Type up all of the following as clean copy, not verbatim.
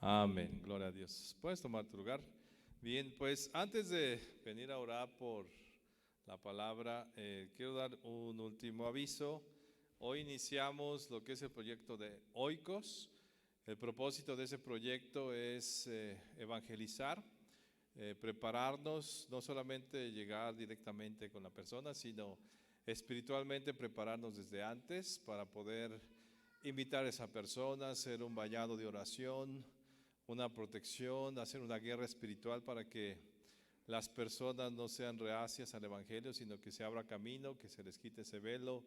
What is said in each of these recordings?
Amén, gloria a Dios. ¿Puedes tomar tu lugar? Bien, pues antes de venir a orar por la palabra, quiero dar un último aviso. Hoy iniciamos lo que es el proyecto de Oikos. El propósito de ese proyecto es evangelizar, prepararnos, no solamente llegar directamente con la persona, sino espiritualmente prepararnos desde antes para poder invitar a esa persona, hacer un bañado de oración, una protección, hacer una guerra espiritual para que las personas no sean reacias al evangelio, sino que se abra camino, que se les quite ese velo,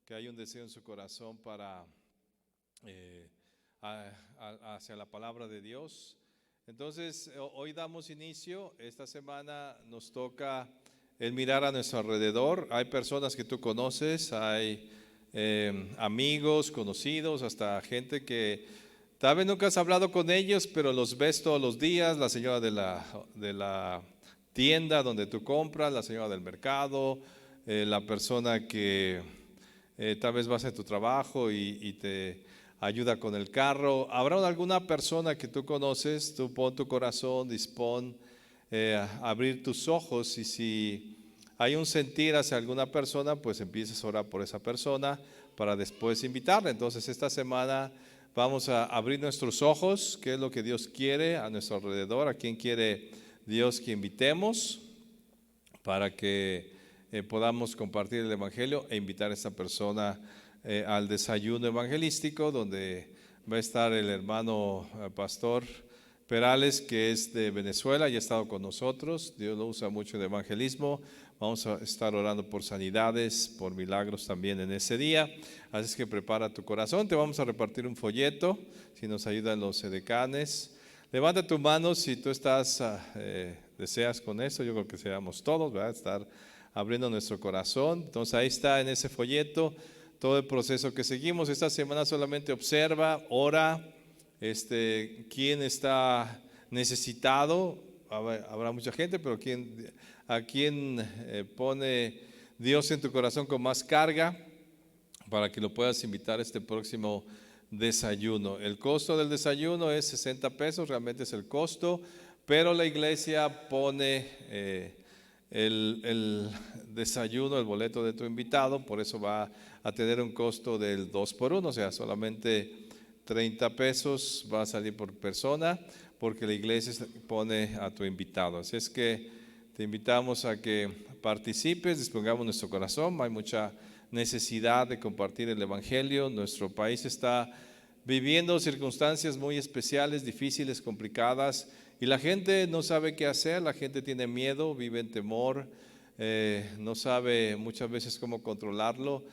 que haya un deseo en su corazón para hacia la palabra de Dios. Entonces, hoy damos inicio. Esta semana nos toca el mirar a nuestro alrededor. Hay personas que tú conoces, hay amigos, conocidos, hasta gente que tal vez nunca has hablado con ellos, pero los ves todos los días. La señora de la tienda donde tú compras, la señora del mercado, la persona que tal vez vas a tu trabajo y te ayuda con el carro. Habrá alguna persona que tú conoces, tú pon tu corazón, dispón a abrir tus ojos, y si hay un sentir hacia alguna persona, pues empieces a orar por esa persona para después invitarla. Entonces esta semana vamos a abrir nuestros ojos, qué es lo que Dios quiere a nuestro alrededor, a quién quiere Dios que invitemos, para que podamos compartir el evangelio e invitar a esta persona al desayuno evangelístico, donde va a estar el hermano pastor Perales, que es de Venezuela y ha estado con nosotros. Dios lo usa mucho en evangelismo. Vamos a estar orando por sanidades, por milagros también en ese día. Así es que prepara tu corazón. Te vamos a repartir un folleto, si nos ayudan los edecanes. Levanta tu mano si tú estás, deseas con eso. Yo creo que seamos todos, ¿verdad? Estar abriendo nuestro corazón. Entonces ahí está en ese folleto todo el proceso que seguimos. Esta semana solamente observa, ora, quién está necesitado. Habrá mucha gente, pero a quién pone Dios en tu corazón con más carga, para que lo puedas invitar a este próximo desayuno. El costo del desayuno es 60 pesos, realmente es el costo, pero la iglesia pone el desayuno, el boleto de tu invitado, por eso va a tener un costo del 2 por 1, o sea, solamente 30 pesos va a salir por persona, porque la iglesia pone a tu invitado. Así es que te invitamos a que participes, dispongamos nuestro corazón. Hay mucha necesidad de compartir el evangelio. Nuestro país está viviendo circunstancias muy especiales, difíciles, complicadas, y la gente no sabe qué hacer. La gente tiene miedo, vive en temor, no sabe muchas veces cómo controlarlo,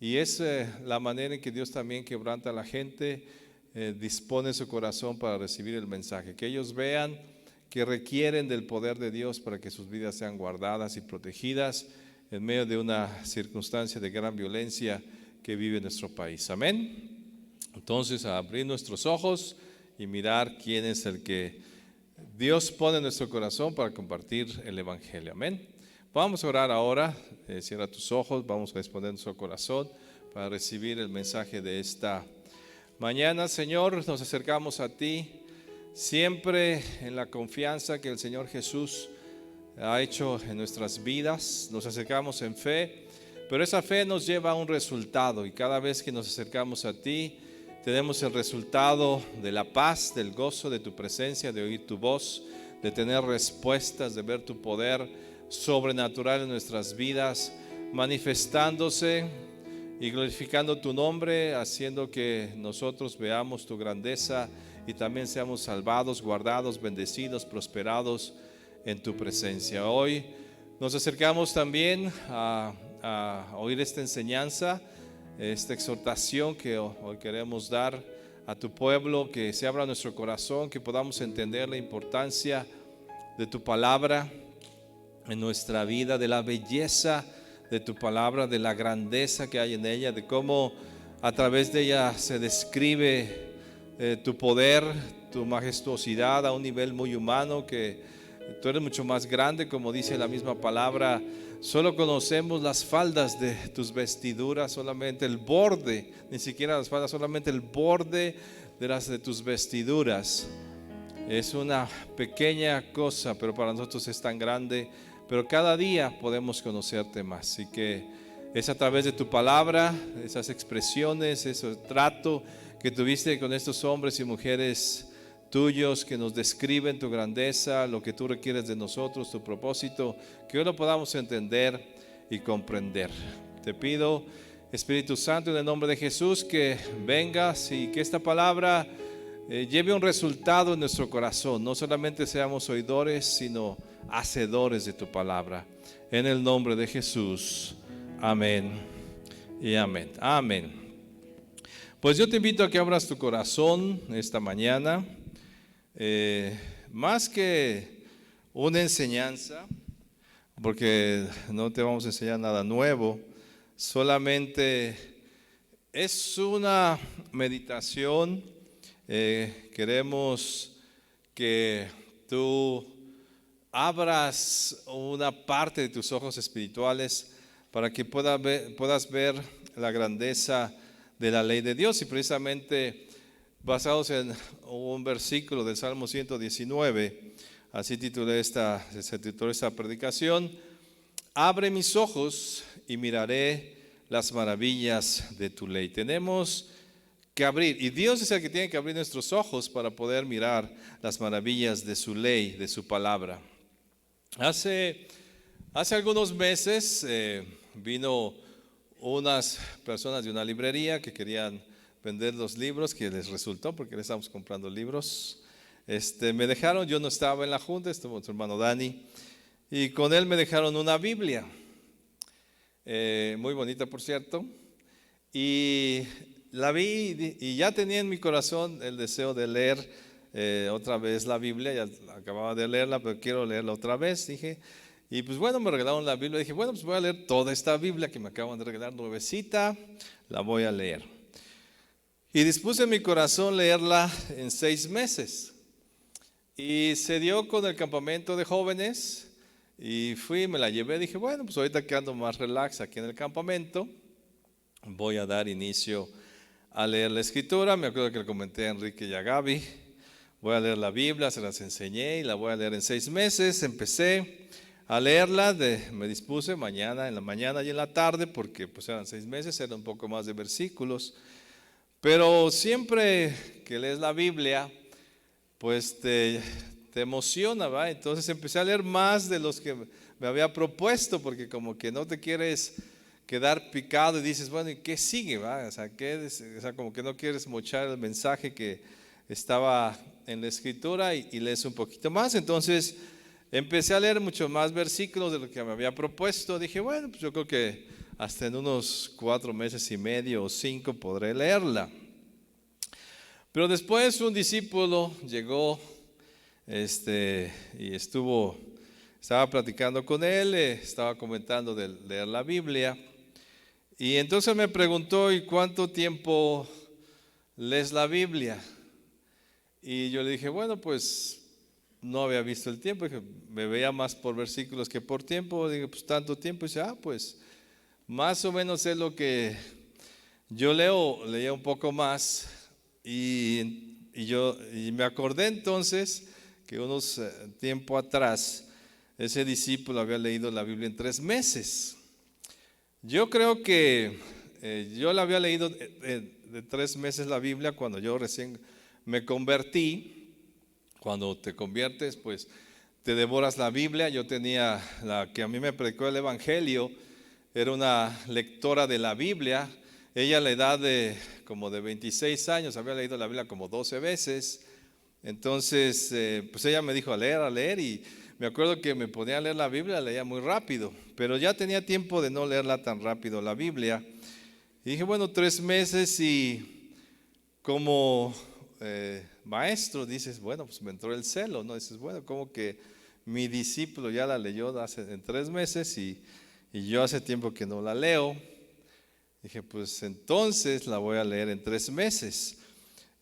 y es la manera en que Dios también quebranta a la gente, dispone su corazón para recibir el mensaje, que ellos vean que requieren del poder de Dios para que sus vidas sean guardadas y protegidas en medio de una circunstancia de gran violencia que vive nuestro país. Amén. Entonces, a abrir nuestros ojos y mirar quién es el que Dios pone en nuestro corazón para compartir el evangelio. Amén. Vamos a orar ahora. Cierra tus ojos, vamos a disponer nuestro corazón para recibir el mensaje de esta mañana. Señor, nos acercamos a ti siempre en la confianza que el Señor Jesús ha hecho en nuestras vidas. Nos acercamos en fe, pero esa fe nos lleva a un resultado, y cada vez que nos acercamos a ti tenemos el resultado de la paz, del gozo de tu presencia, de oír tu voz, de tener respuestas, de ver tu poder sobrenatural en nuestras vidas, manifestándose y glorificando tu nombre, haciendo que nosotros veamos tu grandeza y también seamos salvados, guardados, bendecidos, prosperados en tu presencia. Hoy nos acercamos también a oír esta enseñanza, esta exhortación que hoy queremos dar a tu pueblo, que se abra nuestro corazón, que podamos entender la importancia de tu palabra en nuestra vida, de la belleza de tu palabra, de la grandeza que hay en ella, de cómo a través de ella se describe tu poder, tu majestuosidad a un nivel muy humano, que tú eres mucho más grande, como dice la misma palabra. Solo conocemos las faldas de tus vestiduras, solamente el borde, ni siquiera las faldas, solamente el borde de tus vestiduras. Es una pequeña cosa, pero para nosotros es tan grande. Pero cada día podemos conocerte más. Así que es a través de tu palabra, esas expresiones, ese trato que tuviste con estos hombres y mujeres tuyos que nos describen tu grandeza, lo que tú requieres de nosotros, tu propósito, que hoy lo podamos entender y comprender. Te pido, Espíritu Santo, en el nombre de Jesús, que vengas y que esta palabra lleve un resultado en nuestro corazón. No solamente seamos oidores, sino hacedores de tu palabra. En el nombre de Jesús. Amén y amén. Amén. Pues yo te invito a que abras tu corazón esta mañana. Más que una enseñanza, porque no te vamos a enseñar nada nuevo, solamente es una meditación. Queremos que tú abras una parte de tus ojos espirituales para que puedas ver la grandeza de la ley de Dios. Y precisamente basados en un versículo del Salmo 119, así se tituló esta predicación: abre mis ojos y miraré las maravillas de tu ley. Tenemos que abrir, y Dios es el que tiene que abrir nuestros ojos para poder mirar las maravillas de su ley, de su palabra. Hace algunos meses vino unas personas de una librería que querían vender los libros, que les resultó porque le estábamos comprando libros. Me dejaron, yo no estaba en la junta, estuvo su hermano Dani, y con él me dejaron una Biblia, muy bonita por cierto, y la vi y ya tenía en mi corazón el deseo de leer otra vez la Biblia. Ya acababa de leerla, pero quiero leerla otra vez, dije. Y pues bueno, me regalaron la Biblia. Dije, bueno, pues voy a leer toda esta Biblia que me acaban de regalar, nuevecita, la voy a leer. Y dispuse en mi corazón leerla en 6 meses. Y se dio con el campamento de jóvenes. Y fui, me la llevé. Dije, bueno, pues ahorita que ando más relax aquí en el campamento, voy a dar inicio a leer la escritura. Me acuerdo que le comenté a Enrique y a Gaby, voy a leer la Biblia, se las enseñé y la voy a leer en 6 meses. Empecé a leerla, me dispuse en la mañana y en la tarde, porque pues eran 6 meses, eran un poco más de versículos. Pero siempre que lees la Biblia, pues te emociona, ¿va? Entonces empecé a leer más de los que me había propuesto, porque como que no te quieres quedar picado y dices, bueno, ¿y qué sigue, va? O sea, como que no quieres mochar el mensaje que estaba en la escritura y lees un poquito más. Entonces empecé a leer mucho más versículos de lo que me había propuesto. Dije, bueno, pues yo creo que hasta en unos 4 meses y medio o 5 podré leerla. Pero después un discípulo llegó y estaba platicando con él, estaba comentando de leer la Biblia. Y entonces me preguntó, ¿y cuánto tiempo lees la Biblia? Y yo le dije, bueno, pues no había visto el tiempo. Dije, me veía más por versículos que por tiempo. Dije, pues tanto tiempo. Y dice, pues más o menos es lo que yo leía un poco más. Y me acordé entonces que unos tiempo atrás ese discípulo había leído la Biblia en 3 meses. Yo creo que yo la había leído de 3 meses la Biblia cuando yo recién me convertí. Cuando te conviertes, pues te devoras la Biblia. Yo tenía la que a mí me predicó el Evangelio, era una lectora de la Biblia. Ella a la edad de como de 26 años había leído la Biblia como 12 veces. Entonces, pues ella me dijo a leer, y me acuerdo que me ponía a leer la Biblia, la leía muy rápido, pero ya tenía tiempo de no leerla tan rápido la Biblia. Y dije, bueno, 3 meses, y como maestro dices, bueno, pues me entró el celo, ¿no? Dices, bueno, como que mi discípulo ya la leyó en 3 meses y yo hace tiempo que no la leo. Dije, pues entonces la voy a leer en 3 meses.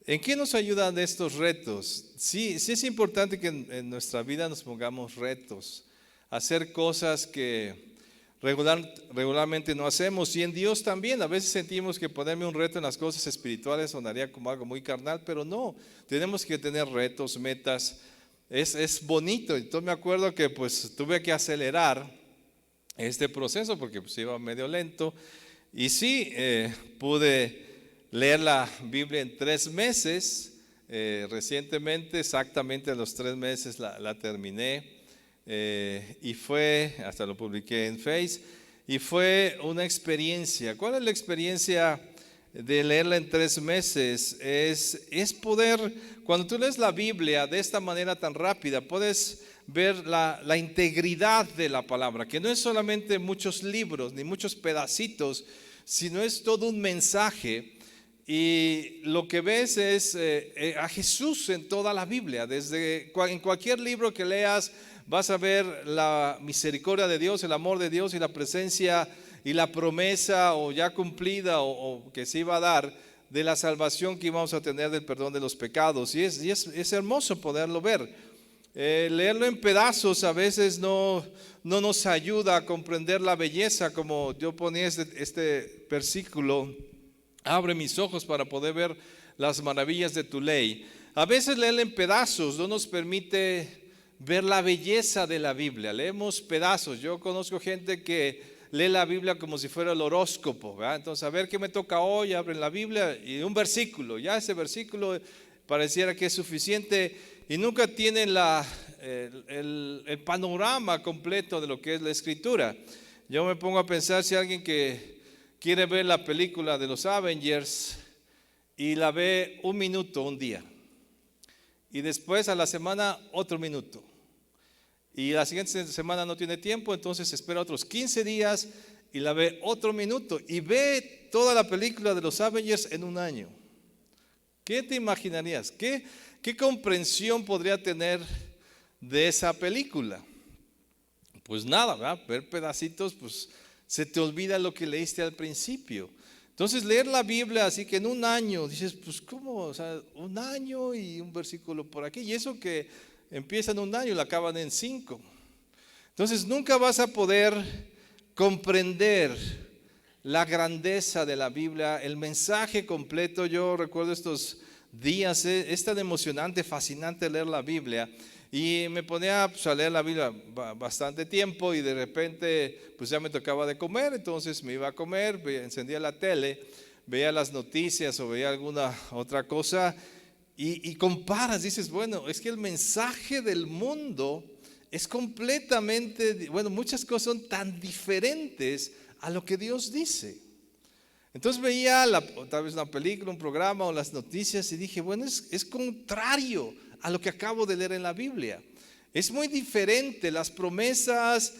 ¿En qué nos ayudan estos retos? Sí es importante que en nuestra vida nos pongamos retos, hacer cosas que regularmente no hacemos. Y en Dios también, a veces sentimos que ponerme un reto en las cosas espirituales sonaría como algo muy carnal, pero no, tenemos que tener retos, metas. Es bonito. Entonces me acuerdo que pues tuve que acelerar este proceso porque pues iba medio lento. Y sí, pude leer la Biblia en 3 meses. Recientemente, exactamente a los 3 meses la terminé. Y fue, hasta lo publiqué en Face, y fue una experiencia. ¿Cuál es la experiencia de leerla en 3 meses? Es poder, cuando tú lees la Biblia de esta manera tan rápida, puedes ver la integridad de la palabra, que no es solamente muchos libros ni muchos pedacitos, sino es todo un mensaje. Y lo que ves es a Jesús en toda la Biblia. En cualquier libro que leas vas a ver la misericordia de Dios, el amor de Dios y la presencia y la promesa o ya cumplida o que se iba a dar de la salvación que íbamos a tener, del perdón de los pecados. Y es hermoso poderlo ver. Leerlo en pedazos a veces no nos ayuda a comprender la belleza, como yo ponía este versículo: abre mis ojos para poder ver las maravillas de tu ley. A veces leerla en pedazos no nos permite ver la belleza de la Biblia. Leemos pedazos. Yo conozco gente que lee la Biblia como si fuera el horóscopo, ¿verdad? Entonces, a ver qué me toca hoy, abren la Biblia y un versículo, ya ese versículo pareciera que es suficiente y nunca tienen el panorama completo de lo que es la Escritura. Yo me pongo a pensar, si alguien que quiere ver la película de los Avengers y la ve 1 minuto un día, y después a la semana otro minuto, y la siguiente semana no tiene tiempo, entonces espera otros 15 días y la ve otro minuto, y ve toda la película de los Avengers en 1 año. ¿Qué te imaginarías? ¿Qué comprensión podría tener de esa película? Pues nada, ¿verdad? Ver pedacitos, pues se te olvida lo que leíste al principio. Entonces leer la Biblia así que en 1 año, dices, pues ¿cómo? O sea, 1 año y un versículo por aquí, y eso que empieza en 1 año y la acaban en 5. Entonces nunca vas a poder comprender la grandeza de la Biblia, el mensaje completo. Yo recuerdo estos días, es tan emocionante, fascinante leer la Biblia. Y me ponía pues, a leer la Biblia bastante tiempo, y de repente pues ya me tocaba de comer, entonces me iba a comer, encendía la tele, veía las noticias o veía alguna otra cosa y comparas, dices, bueno, es que el mensaje del mundo es completamente, bueno, muchas cosas son tan diferentes a lo que Dios dice. Entonces veía tal vez una película, un programa o las noticias y dije, bueno, es contrario a lo que acabo de leer en la Biblia. Es muy diferente, las promesas,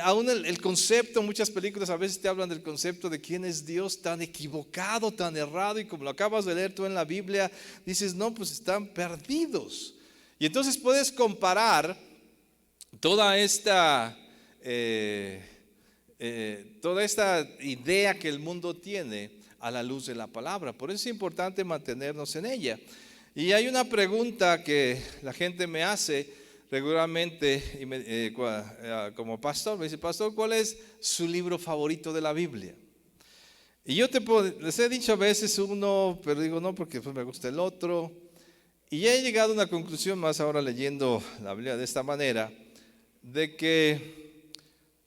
aún el concepto. Muchas películas a veces te hablan del concepto de quién es Dios, tan equivocado, tan errado, y como lo acabas de leer tú en la Biblia, dices, no, pues están perdidos. Y entonces puedes comparar toda esta idea que el mundo tiene a la luz de la palabra. Por eso es importante mantenernos en ella. Y hay una pregunta que la gente me hace regularmente como pastor. Me dice, pastor, ¿cuál es su libro favorito de la Biblia? Y yo les he dicho a veces uno, pero digo no, porque pues me gusta el otro. Y ya he llegado a una conclusión, más ahora leyendo la Biblia de esta manera, de que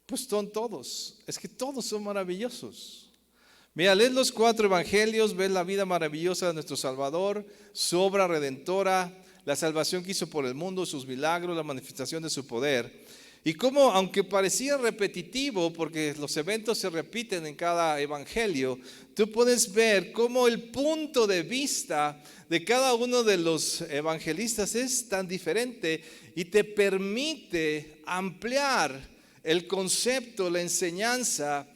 pues son todos, es que todos son maravillosos. Mira, lees los 4 evangelios, ves la vida maravillosa de nuestro Salvador, su obra redentora, la salvación que hizo por el mundo, sus milagros, la manifestación de su poder. Y cómo, aunque parecía repetitivo, porque los eventos se repiten en cada evangelio, tú puedes ver cómo el punto de vista de cada uno de los evangelistas es tan diferente y te permite ampliar el concepto, la enseñanza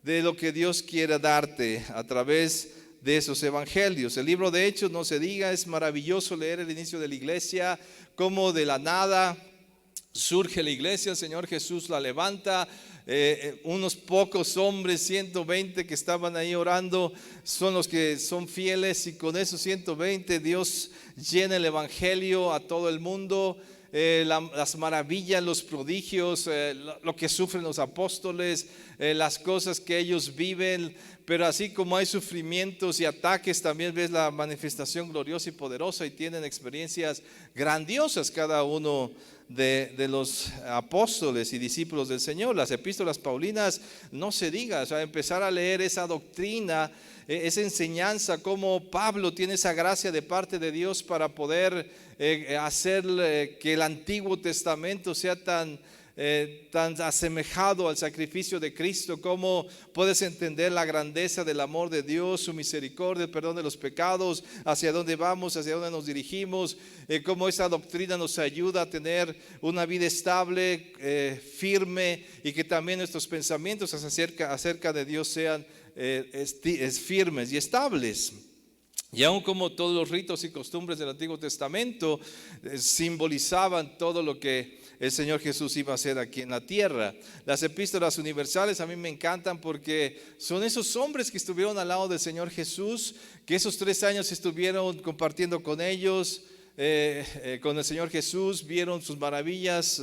de lo que Dios quiere darte a través de esos evangelios. El libro de Hechos, no se diga, es maravilloso leer el inicio de la iglesia, cómo de la nada surge la iglesia, el Señor Jesús la levanta, unos pocos hombres, 120 que estaban ahí orando, son los que son fieles, y con esos 120 Dios llena el evangelio a todo el mundo. las maravillas, los prodigios, lo que sufren los apóstoles, las cosas que ellos viven. Pero así como hay sufrimientos y ataques, también ves la manifestación gloriosa y poderosa, y tienen experiencias grandiosas cada uno de los apóstoles y discípulos del Señor. Las epístolas paulinas, no se diga, o sea, empezar a leer esa doctrina, esa enseñanza, como Pablo tiene esa gracia de parte de Dios para poder hacer que el Antiguo Testamento sea tan asemejado al sacrificio de Cristo. Cómo puedes entender la grandeza del amor de Dios, su misericordia, el perdón de los pecados, hacia dónde vamos, hacia dónde nos dirigimos, cómo esta doctrina nos ayuda a tener una vida estable, firme, y que también nuestros pensamientos acerca de Dios sean firmes y estables. Y aun como todos los ritos y costumbres del Antiguo Testamento simbolizaban todo lo que el Señor Jesús iba a hacer aquí en la tierra. Las epístolas universales a mí me encantan porque son esos hombres que estuvieron al lado del Señor Jesús, que esos 3 años estuvieron compartiendo con ellos, con el Señor Jesús, vieron sus maravillas,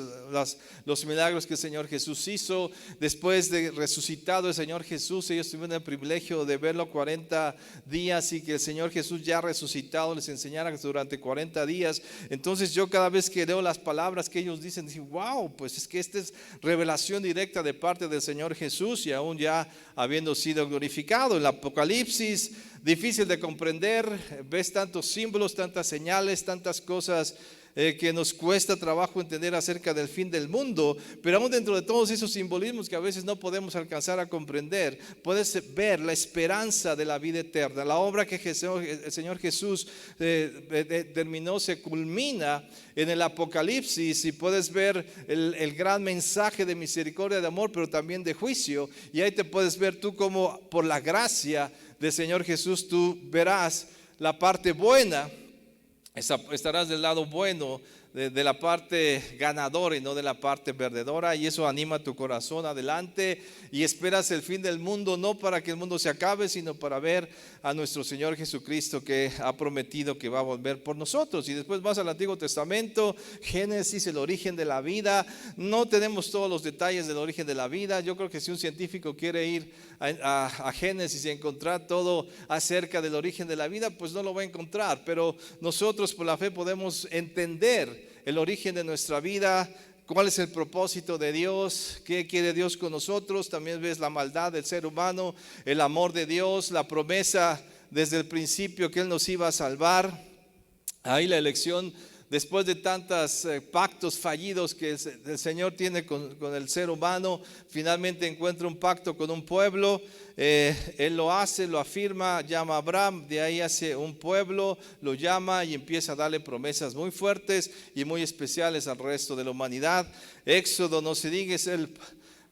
los milagros que el Señor Jesús hizo. Después de resucitado el Señor Jesús, ellos tuvieron el privilegio de verlo 40 días, y que el Señor Jesús ya resucitado les enseñara durante 40 días. Entonces yo cada vez que leo las palabras que ellos dicen, digo, wow, pues es que esta es revelación directa de parte del Señor Jesús, y aún ya habiendo sido glorificado. En el Apocalipsis, difícil de comprender, ves tantos símbolos, tantas señales, tantas cosas que nos cuesta trabajo entender acerca del fin del mundo. Pero aún dentro de todos esos simbolismos que a veces no podemos alcanzar a comprender, puedes ver la esperanza de la vida eterna. La obra que el Señor Jesús terminó, se culmina en el Apocalipsis, y puedes ver el gran mensaje de misericordia, de amor, pero también de juicio. Y ahí te puedes ver tú como por la gracia del Señor Jesús tú verás la parte buena. Estarás del lado bueno, de la parte ganadora y no de la parte perdedora, y eso anima tu corazón adelante, y esperas el fin del mundo, no para que el mundo se acabe, sino para ver a nuestro Señor Jesucristo, que ha prometido que va a volver por nosotros. Y después vas al Antiguo Testamento, Génesis, el origen de la vida. No tenemos todos los detalles del origen de la vida. Yo creo que si un científico quiere ir a Génesis y encontrar todo acerca del origen de la vida, pues no lo va a encontrar. Pero nosotros por la fe podemos entender el origen de nuestra vida, cuál es el propósito de Dios, qué quiere Dios con nosotros. También ves la maldad del ser humano, el amor de Dios, la promesa desde el principio que Él nos iba a salvar. Ahí la elección, después de tantos pactos fallidos que el Señor tiene con el ser humano, finalmente encuentra un pacto con un pueblo. Él lo hace, lo afirma, llama a Abraham, de ahí hace un pueblo, lo llama y empieza a darle promesas muy fuertes y muy especiales al resto de la humanidad. Éxodo, no se diga, es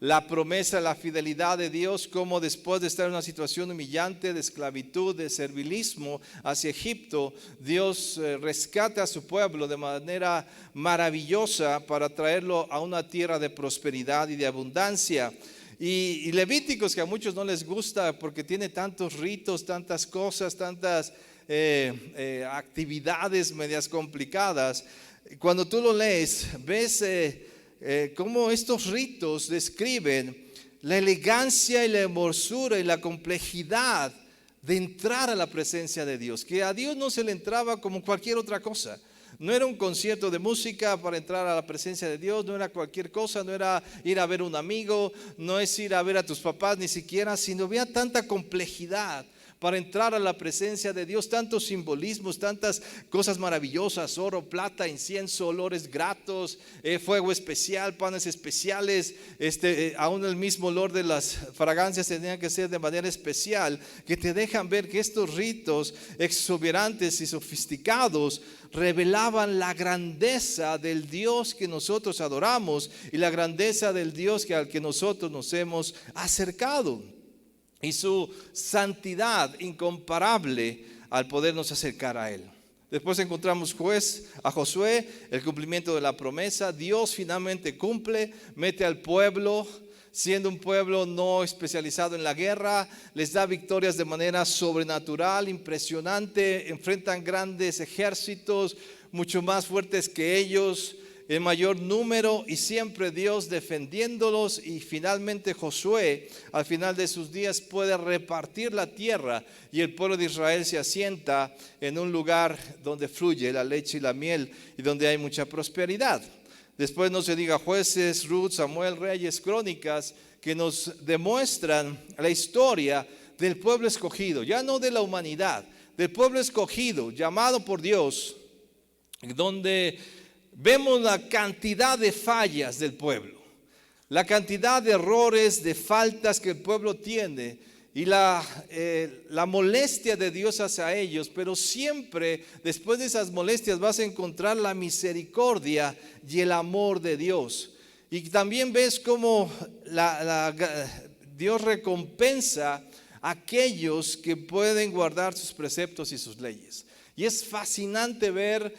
la promesa, la fidelidad de Dios, como después de estar en una situación humillante de esclavitud, de servilismo hacia Egipto, Dios rescata a su pueblo de manera maravillosa para traerlo a una tierra de prosperidad y de abundancia. Y Levíticos, que a muchos no les gusta porque tiene tantos ritos, tantas cosas, tantas actividades medias complicadas, cuando tú lo lees, ves cómo estos ritos describen la elegancia y la hermosura y la complejidad de entrar a la presencia de Dios, que a Dios no se le entraba como cualquier otra cosa. No era un concierto de música para entrar a la presencia de Dios, no era cualquier cosa, no era ir a ver a un amigo, no es ir a ver a tus papás ni siquiera, sino había tanta complejidad para entrar a la presencia de Dios, tantos simbolismos, tantas cosas maravillosas, oro, plata, incienso, olores gratos, fuego especial, panes especiales, aún el mismo olor de las fragancias tenían que ser de manera especial, que te dejan ver que estos ritos exuberantes y sofisticados revelaban la grandeza del Dios que nosotros adoramos y la grandeza del Dios al que nosotros nos hemos acercado, y su santidad incomparable al podernos acercar a Él. Después encontramos a Josué, el cumplimiento de la promesa. Dios finalmente cumple, mete al pueblo, siendo un pueblo no especializado en la guerra, les da victorias de manera sobrenatural, impresionante, enfrentan grandes ejércitos mucho más fuertes que ellos, en mayor número y siempre Dios defendiéndolos, y finalmente Josué al final de sus días puede repartir la tierra y el pueblo de Israel se asienta en un lugar donde fluye la leche y la miel y donde hay mucha prosperidad. Después no se diga Jueces, Ruth, Samuel, Reyes, Crónicas, que nos demuestran la historia del pueblo escogido, ya no de la humanidad, del pueblo escogido, llamado por Dios, donde vemos la cantidad de fallas del pueblo, la cantidad de errores, de faltas que el pueblo tiene y la molestia de Dios hacia ellos, pero siempre después de esas molestias vas a encontrar la misericordia y el amor de Dios. Y también ves cómo Dios recompensa a aquellos que pueden guardar sus preceptos y sus leyes. Y es fascinante ver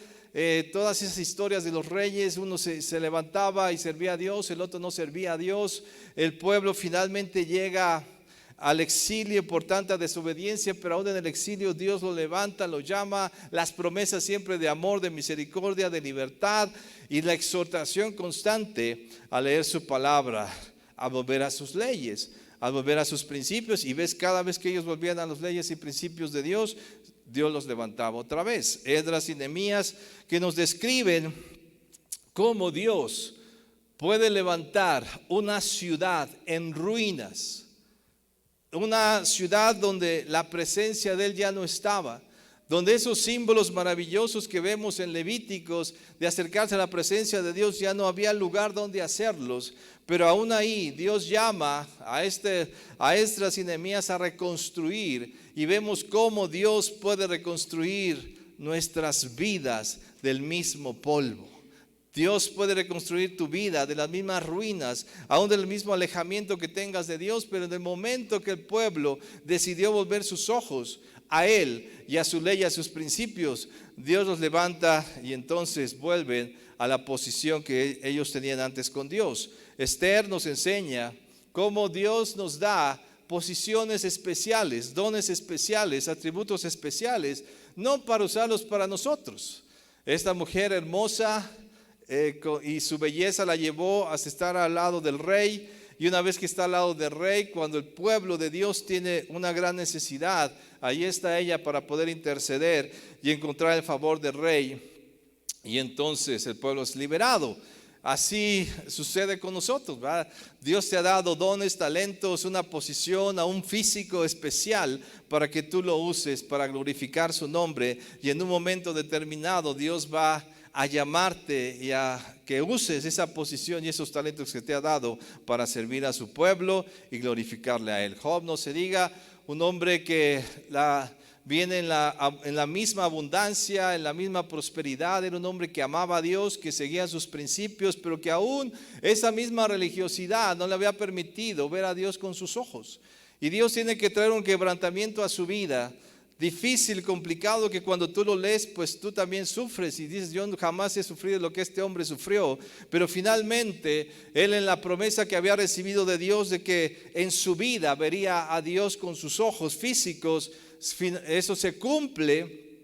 todas esas historias de los reyes. Uno se levantaba y servía a Dios, el otro no servía a Dios. El pueblo finalmente llega al exilio por tanta desobediencia, pero aún en el exilio Dios lo levanta, lo llama, las promesas siempre de amor, de misericordia, de libertad y la exhortación constante a leer su palabra, a volver a sus leyes, a volver a sus principios. Y ves, cada vez que ellos volvían a las leyes y principios de Dios, Dios los levantaba otra vez. Esdras y Nehemías, que nos describen cómo Dios puede levantar una ciudad en ruinas, una ciudad donde la presencia de Él ya no estaba, donde esos símbolos maravillosos que vemos en Levíticos de acercarse a la presencia de Dios ya no había lugar donde hacerlos, pero aún ahí Dios llama a Esdras y Nehemías a reconstruir, y vemos cómo Dios puede reconstruir nuestras vidas del mismo polvo. Dios puede reconstruir tu vida de las mismas ruinas, aún del mismo alejamiento que tengas de Dios, pero en el momento que el pueblo decidió volver sus ojos a Él y a su ley, a sus principios, Dios los levanta y entonces vuelven a la posición que ellos tenían antes con Dios. Esther nos enseña cómo Dios nos da posiciones especiales, dones especiales, atributos especiales, no para usarlos para nosotros. Esta mujer hermosa y su belleza la llevó hasta estar al lado del rey, y una vez que está al lado del rey, cuando el pueblo de Dios tiene una gran necesidad, ahí está ella para poder interceder y encontrar el favor del rey, y entonces el pueblo es liberado. Así sucede con nosotros, ¿verdad? Dios te ha dado dones, talentos, una posición, a un físico especial para que tú lo uses para glorificar su nombre, y en un momento determinado Dios va a llamarte y a que uses esa posición y esos talentos que te ha dado para servir a su pueblo y glorificarle a Él. Job, no se diga, un hombre que viene en la misma abundancia, en la misma prosperidad. Era un hombre que amaba a Dios, que seguía sus principios, pero que aún esa misma religiosidad no le había permitido ver a Dios con sus ojos. Y Dios tiene que traer un quebrantamiento a su vida, difícil, complicado, que cuando tú lo lees, pues tú también sufres y dices, yo jamás he sufrido lo que este hombre sufrió. Pero finalmente, él, en la promesa que había recibido de Dios de que en su vida vería a Dios con sus ojos físicos, eso se cumple.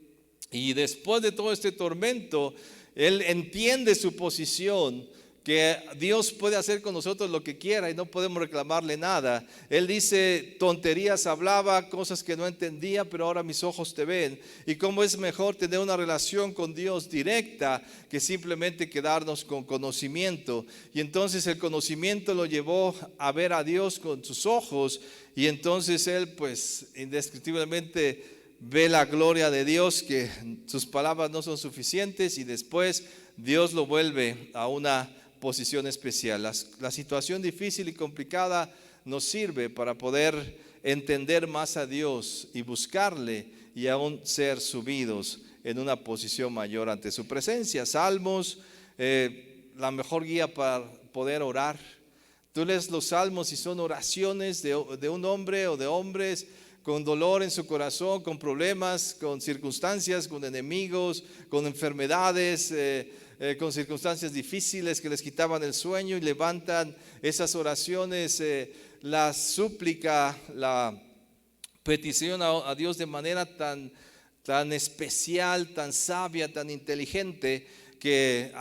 Y después de todo este tormento, él entiende su posición, que Dios puede hacer con nosotros lo que quiera y no podemos reclamarle nada. Él dice, tonterías hablaba, cosas que no entendía, pero ahora mis ojos te ven. Y cómo es mejor tener una relación con Dios directa que simplemente quedarnos con conocimiento. Y entonces el conocimiento lo llevó a ver a Dios con sus ojos, y entonces él, pues indescriptiblemente ve la gloria de Dios, que sus palabras no son suficientes, y después Dios lo vuelve a una posición especial. La situación difícil y complicada nos sirve para poder entender más a Dios y buscarle, y aún ser subidos en una posición mayor ante su presencia. Salmos, la mejor guía para poder orar. Tú lees los salmos y son oraciones de un hombre o de hombres con dolor en su corazón, con problemas, con circunstancias, con enemigos, con enfermedades, con circunstancias difíciles que les quitaban el sueño, y levantan esas oraciones, la súplica, la petición a Dios de manera tan especial, tan sabia, tan inteligente, que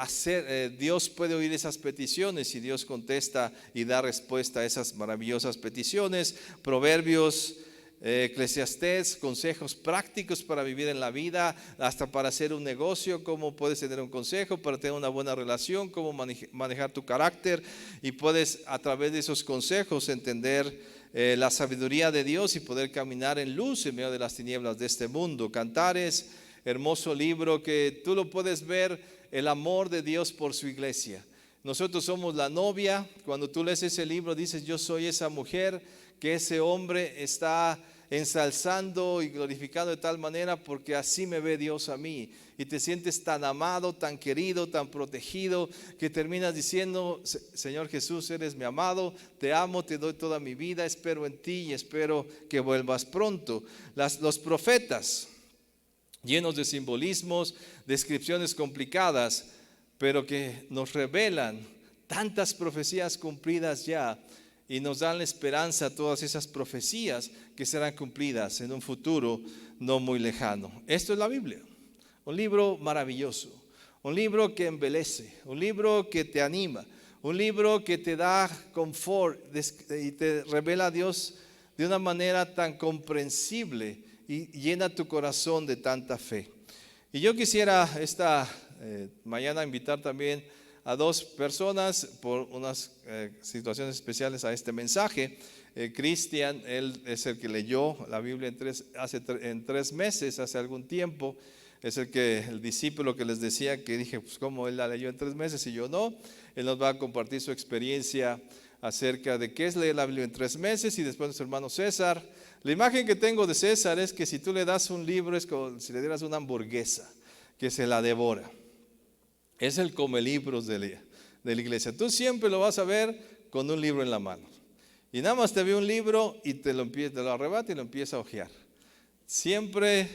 Dios puede oír esas peticiones y Dios contesta y da respuesta a esas maravillosas peticiones. Proverbios, Eclesiastés, consejos prácticos para vivir en la vida, hasta para hacer un negocio, cómo puedes tener un consejo para tener una buena relación, cómo manejar tu carácter, y puedes a través de esos consejos entender la sabiduría de Dios y poder caminar en luz en medio de las tinieblas de este mundo. Cantares, hermoso libro que tú lo puedes ver, el amor de Dios por su iglesia. Nosotros somos la novia. Cuando tú lees ese libro dices, yo soy esa mujer que ese hombre está ensalzando y glorificando de tal manera porque así me ve Dios a mí. Y te sientes tan amado, tan querido, tan protegido, que terminas diciendo, Señor Jesús, eres mi amado, te amo, te doy toda mi vida, espero en ti y espero que vuelvas pronto. Los profetas, llenos de simbolismos, descripciones complicadas, pero que nos revelan tantas profecías cumplidas ya y nos dan la esperanza a todas esas profecías que serán cumplidas en un futuro no muy lejano. Esto es la Biblia, un libro maravilloso, un libro que embelece, un libro que te anima, un libro que te da confort y te revela a Dios de una manera tan comprensible y llena tu corazón de tanta fe. Y yo quisiera esta mañana invitar también a dos personas por unas situaciones especiales a este mensaje. Cristian, él es el que leyó la Biblia en 3 meses, hace algún tiempo. Es el discípulo que les decía, que dije, pues cómo él la leyó en 3 meses y yo no. Él nos va a compartir su experiencia acerca de qué es leer la Biblia en 3 meses, y después nuestro hermano César. La imagen que tengo de César es que si tú le das un libro es como si le dieras una hamburguesa que se la devora. Es el come libros de la iglesia. Tú siempre lo vas a ver con un libro en la mano. Y nada más te ve un libro y te lo arrebata y lo empieza a hojear. Siempre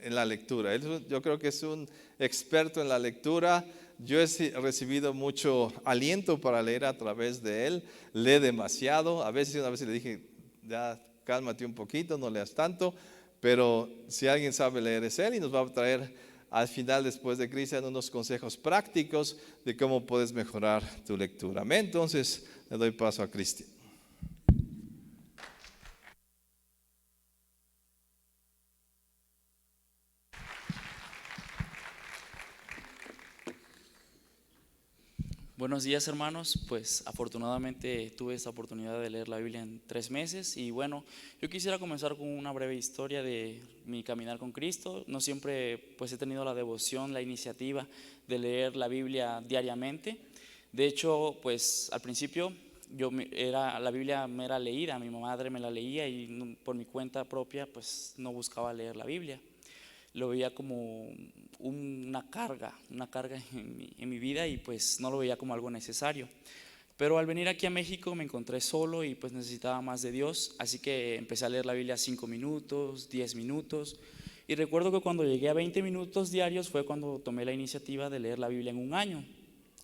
en la lectura. Yo creo que es un experto en la lectura. Yo he recibido mucho aliento para leer a través de él. Lee demasiado. Una vez le dije, ya cálmate un poquito, no leas tanto. Pero si alguien sabe leer es él, y nos va a traer al final, después de Cristian, unos consejos prácticos de cómo puedes mejorar tu lectura. Amén. Entonces le doy paso a Cristian. Buenos días, hermanos. Pues afortunadamente tuve esta oportunidad de leer la Biblia en 3 meses, y bueno, yo quisiera comenzar con una breve historia de mi caminar con Cristo. No siempre pues he tenido la devoción, la iniciativa de leer la Biblia diariamente. De hecho, pues al principio la Biblia me era leída, mi madre me la leía, y por mi cuenta propia pues no buscaba leer la Biblia. Lo veía como una carga en mi vida, y pues no lo veía como algo necesario. Pero al venir aquí a México me encontré solo y pues necesitaba más de Dios, así que empecé a leer la Biblia 5 minutos, 10 minutos, y recuerdo que cuando llegué a 20 minutos diarios fue cuando tomé la iniciativa de leer la Biblia en un año.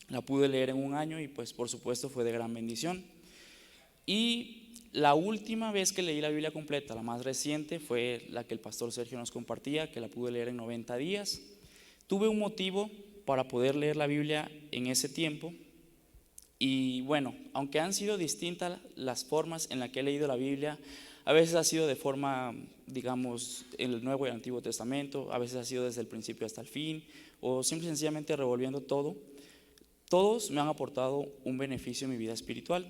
La pude leer en un año y pues por supuesto fue de gran bendición. Y la última vez que leí la Biblia completa, la más reciente, fue la que el pastor Sergio nos compartía, que la pude leer en 90 días. Tuve un motivo para poder leer la Biblia en ese tiempo, y bueno, aunque han sido distintas las formas en las que he leído la Biblia, a veces ha sido de forma, digamos, en el Nuevo y el Antiguo Testamento, a veces ha sido desde el principio hasta el fin, o simple y sencillamente revolviendo todo. Todos me han aportado un beneficio en mi vida espiritual.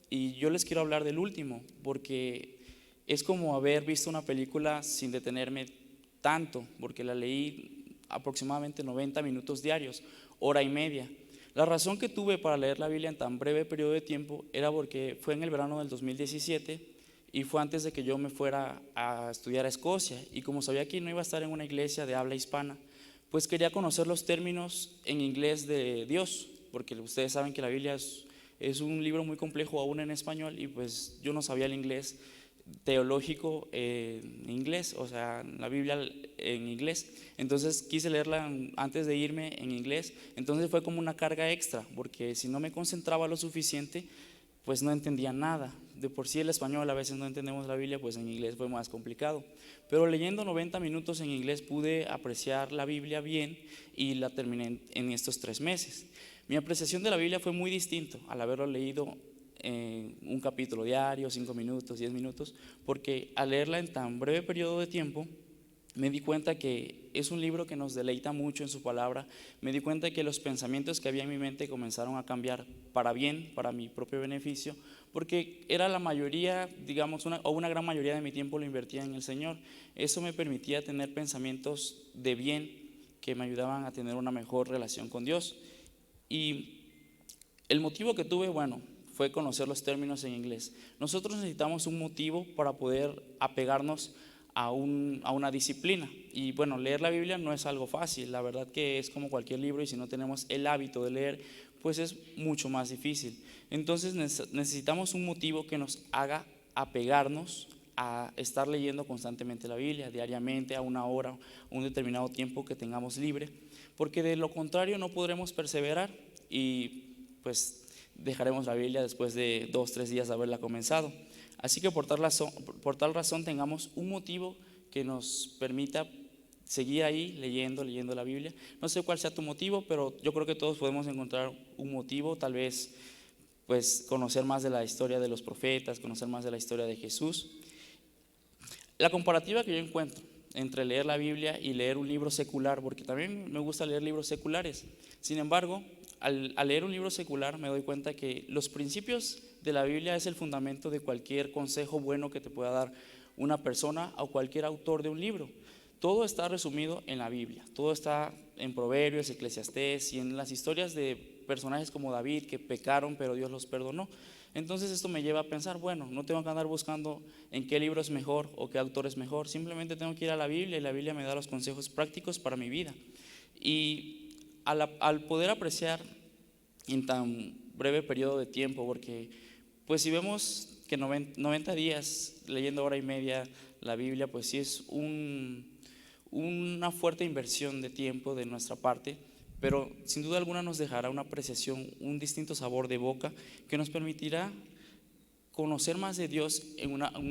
Y yo les quiero hablar del último, porque es como haber visto una película sin detenerme tanto, porque la leí aproximadamente 90 minutos diarios, hora y media. La razón que tuve para leer la Biblia en tan breve periodo de tiempo era porque fue en el verano del 2017 y fue antes de que yo me fuera a estudiar a Escocia, y como sabía que no iba a estar en una iglesia de habla hispana, pues quería conocer los términos en inglés de Dios, porque ustedes saben que la Biblia es un libro muy complejo aún en español, y pues yo no sabía el inglés teológico en inglés, o sea, la Biblia en inglés. Entonces quise leerla antes de irme en inglés. Entonces fue como una carga extra, porque si no me concentraba lo suficiente, pues no entendía nada. de por sí el español a veces no entendemos la Biblia, pues en inglés fue más complicado. Pero leyendo 90 minutos en inglés pude apreciar la Biblia bien y la terminé en estos 3 meses. Mi apreciación de la Biblia fue muy distinto al haberlo leído un capítulo diario, 5 minutos, 10 minutos, porque al leerla en tan breve periodo de tiempo, me di cuenta que es un libro que nos deleita mucho en su palabra. Me di cuenta que los pensamientos que había en mi mente comenzaron a cambiar para bien, para mi propio beneficio, porque era la mayoría, digamos, una gran mayoría de mi tiempo lo invertía en el Señor. Eso me permitía tener pensamientos de bien que me ayudaban a tener una mejor relación con Dios. Y el motivo que tuve, bueno, fue conocer los términos en inglés. Nosotros necesitamos un motivo para poder apegarnos a una disciplina. Y bueno, leer la Biblia no es algo fácil, la verdad que es como cualquier libro y si no tenemos el hábito de leer, pues es mucho más difícil. Entonces necesitamos un motivo que nos haga apegarnos a estar leyendo constantemente la Biblia, diariamente, a una hora, un determinado tiempo que tengamos libre, porque de lo contrario no podremos perseverar y pues dejaremos la Biblia después de 2 o 3 días de haberla comenzado. Así que por tal razón tengamos un motivo que nos permita seguir ahí leyendo la Biblia. No sé cuál sea tu motivo, pero yo creo que todos podemos encontrar un motivo, tal vez pues conocer más de la historia de los profetas, conocer más de la historia de Jesús. La comparativa que yo encuentro entre leer la Biblia y leer un libro secular, porque también me gusta leer libros seculares. Sin embargo, al leer un libro secular me doy cuenta que los principios de la Biblia es el fundamento de cualquier consejo bueno que te pueda dar una persona o cualquier autor de un libro. Todo está resumido en la Biblia, todo está en Proverbios, Eclesiastés y en las historias de personajes como David que pecaron pero Dios los perdonó. Entonces esto me lleva a pensar, bueno, no tengo que andar buscando en qué libro es mejor o qué autor es mejor, simplemente tengo que ir a la Biblia y la Biblia me da los consejos prácticos para mi vida. Y al poder apreciar en tan breve periodo de tiempo, porque pues si vemos que 90 días leyendo hora y media la Biblia, pues sí es una fuerte inversión de tiempo de nuestra parte, pero sin duda alguna nos dejará una apreciación, un distinto sabor de boca que nos permitirá conocer más de Dios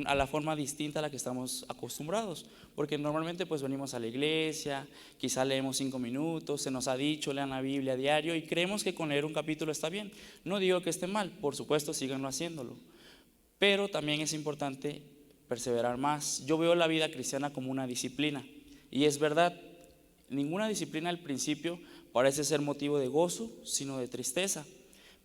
a la forma distinta a la que estamos acostumbrados, porque normalmente pues venimos a la iglesia, quizá leemos 5 minutos, se nos ha dicho lean la Biblia a diario y creemos que con leer un capítulo está bien. No digo que esté mal, por supuesto síganlo haciéndolo, pero también es importante perseverar más. Yo veo la vida cristiana como una disciplina y es verdad, ninguna disciplina al principio parece ser motivo de gozo, sino de tristeza,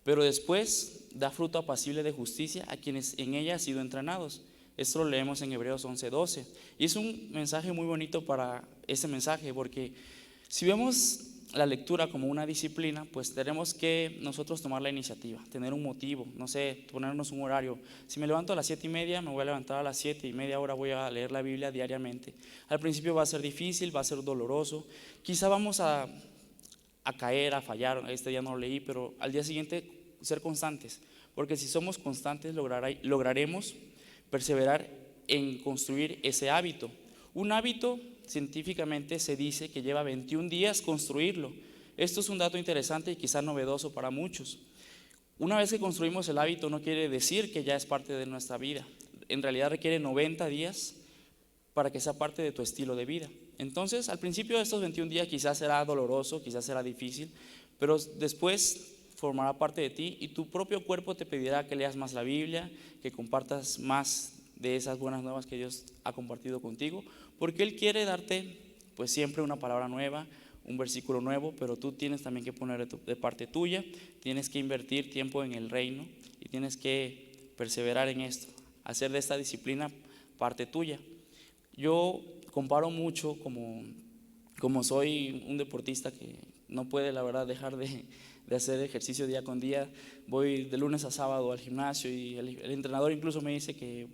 pero después da fruto apacible de justicia a quienes en ella han sido entrenados. Esto lo leemos en Hebreos 11:12 y es un mensaje muy bonito para ese mensaje, porque si vemos la lectura como una disciplina, pues tenemos que nosotros tomar la iniciativa, tener un motivo, no sé, ponernos un horario. Si me levanto a las 7:30, me voy a levantar a las 7 y media hora, voy a leer la Biblia diariamente. Al principio va a ser difícil, va a ser doloroso, quizá vamos a caer, a fallar, este día no lo leí, pero al día siguiente ser constantes, porque si somos constantes lograremos perseverar en construir ese hábito. Un hábito científicamente se dice que lleva 21 días construirlo. Esto es un dato interesante y quizá novedoso para muchos. Una vez que construimos el hábito no quiere decir que ya es parte de nuestra vida. En realidad requiere 90 días para que sea parte de tu estilo de vida. Entonces, al principio de estos 21 días quizás será doloroso, quizás será difícil, pero después formará parte de ti y tu propio cuerpo te pedirá que leas más la Biblia, que compartas más de esas buenas nuevas que Dios ha compartido contigo, porque Él quiere darte pues siempre una palabra nueva, un versículo nuevo, pero tú tienes también que poner de parte tuya, tienes que invertir tiempo en el reino y tienes que perseverar en esto, hacer de esta disciplina parte tuya. Yo comparo mucho como soy un deportista que no puede la verdad dejar de hacer ejercicio día con día. Voy de lunes a sábado al gimnasio y el entrenador incluso me dice que